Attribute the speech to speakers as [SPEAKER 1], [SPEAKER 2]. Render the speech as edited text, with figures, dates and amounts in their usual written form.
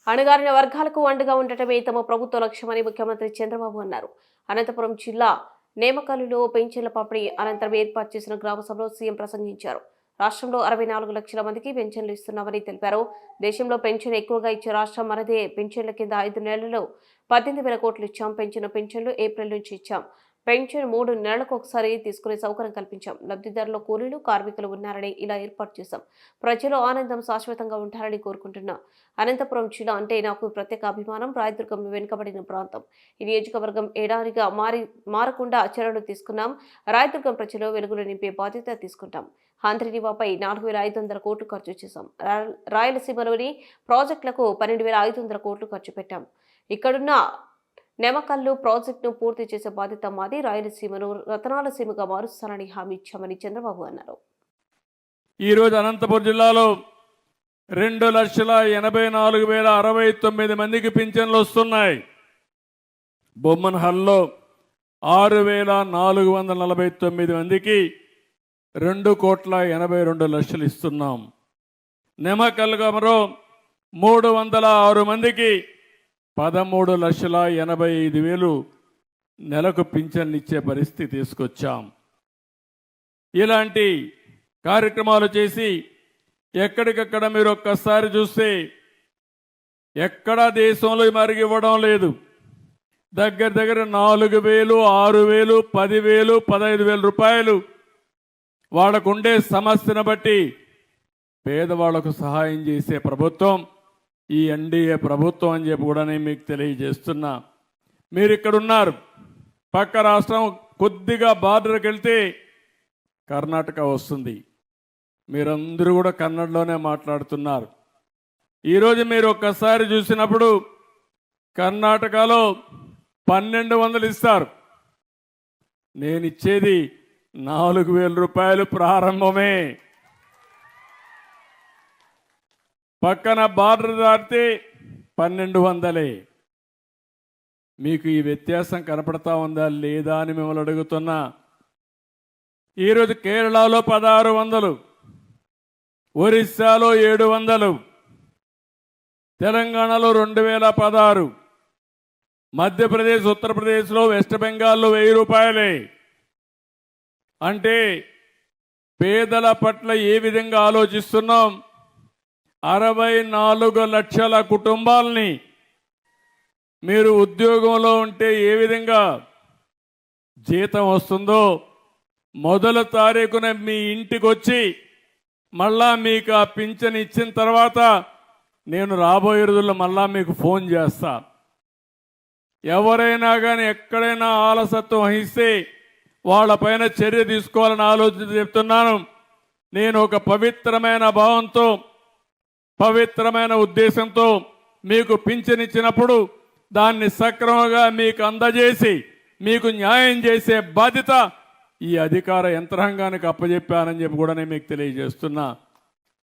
[SPEAKER 1] అణగారిన వర్గాలకు అండగా ఉండటమే తమ ప్రభుత్వ లక్ష్యమని ముఖ్యమంత్రి చంద్రబాబు అన్నారు. అనంతపురం జిల్లా నేమకల్లులో పెన్షన్ల పంపిణీ అనంతరం ఏర్పాటు చేసిన గ్రామ సభలో సీఎం ప్రసంగించారు. రాష్ట్రంలో 64 లక్షల మందికి పెన్షన్లు ఇస్తున్నామని తెలిపారు. దేశంలో పెన్షన్ ఎక్కువగా ఇచ్చే రాష్ట్రం మనదే. పెన్షన్ల కింద 5 నెలల్లో 18,000 కోట్లు ఇచ్చాం. పెంచిన పెన్షన్లు ఏప్రిల్ నుంచి ఇచ్చాం. పెన్షన్ 3 నెలలకు ఒకసారి తీసుకునే సౌకర్యం కల్పించాం. లబ్ధిదారుల కూలీలు, కార్మికులు ఉన్నారని ఇలా ఏర్పాటు చేశాం. ప్రజలు ఆనందం శాశ్వతంగా ఉంటారని కోరుకుంటున్నా. అనంతపురం జిల్లా అంటే నాకు ప్రత్యేక అభిమానం. రాయదుర్గం వెనుకబడిన ప్రాంతం. ఈ నియోజకవర్గం ఎడారిగా మారకుండా చర్యలు తీసుకున్నాం. రాయదుర్గం ప్రజలు వెలుగులు నింపే బాధ్యత తీసుకుంటాం. హంద్రీనివాపై 4,500 కోట్లు ఖర్చు చేశాం. రాయలసీమలోని ప్రాజెక్టులకు 12,500 కోట్లు ఖర్చు పెట్టాం. ఇక్కడున్న నెమకల్లు ప్రాజెక్టును పూర్తి చేసే బాధ్యత మాది. రాయలసీమను రతనాల సీమగా మారుస్తానని హామీ ఇచ్చామని చంద్రబాబు అన్నారు.
[SPEAKER 2] ఈరోజు అనంతపురం జిల్లాలో 2,84,069 మందికి పింఛన్లు వస్తున్నాయి. బొమ్మన్హల్లో 6,449 మందికి 2,82,00,000 ఇస్తున్నాం. నెమకల్లులో 306 మందికి 13,85,000 నెలకు పింఛన్లు ఇచ్చే పరిస్థితి తీసుకొచ్చాం. ఇలాంటి కార్యక్రమాలు చేసి ఎక్కడికక్కడ మీరు ఒక్కసారి చూస్తే ఎక్కడా దేశంలో మరిగి ఇవ్వడం లేదు. దగ్గర 4,000, 6,000, 10,000, 15,000 రూపాయలు వాళ్ళకుండే సమస్యను బట్టి పేదవాళ్లకు సహాయం చేసే ప్రభుత్వం ఈ ఎన్డీఏ ప్రభుత్వం అని చెప్పి కూడా నేను మీకు తెలియజేస్తున్నా. మీరు ఇక్కడ ఉన్నారు. పక్క రాష్ట్రం కొద్దిగా బార్డర్కి వెళ్తే కర్ణాటక వస్తుంది. మీరందరూ కూడా కన్నడలోనే మాట్లాడుతున్నారు. ఈరోజు మీరు ఒక్కసారి చూసినప్పుడు కర్ణాటకలో 1,200 ఇస్తారు. నేను ఇచ్చేది 4,000 రూపాయలు ప్రారంభమే. పక్కన బార్డర్ దాటితే 1,200. మీకు ఈ వ్యత్యాసం కనపడతా ఉందా లేదా అని మిమ్మల్ని అడుగుతున్నా. ఈరోజు కేరళలో 1,600, ఒరిస్సాలో 700, తెలంగాణలో 2,016, మధ్యప్రదేశ్, ఉత్తరప్రదేశ్లో, వెస్ట్ బెంగాల్లో 1,000 రూపాయలే. అంటే పేదల పట్ల ఏ విధంగా ఆలోచిస్తున్నాం? 64 లక్షల కుటుంబాలని మీరు ఉద్యోగంలో ఉంటే ఏ విధంగా జీతం వస్తుందో మొదటి తారీఖున మీ ఇంటికి వచ్చి మళ్ళా మీకు ఆ పింఛన్ ఇచ్చిన తర్వాత నేను రాబోయే రోజుల్లో మళ్ళా మీకు ఫోన్ చేస్తా. ఎవరైనా కానీ ఎక్కడైనా ఆలసత్వం వహిస్తే వాళ్ళపైన చర్య తీసుకోవాలని ఆలోచన చెప్తున్నాను. నేను ఒక పవిత్రమైన భావంతో, పవిత్రమైన ఉద్దేశంతో మీకు పింఛన్ ఇచ్చినప్పుడు దాన్ని సక్రమంగా మీకు అందజేసి మీకు న్యాయం చేసే బాధ్యత ఈ అధికార యంత్రాంగానికి అప్పచెప్పానని చెప్పి కూడా నేను మీకు తెలియజేస్తున్నా.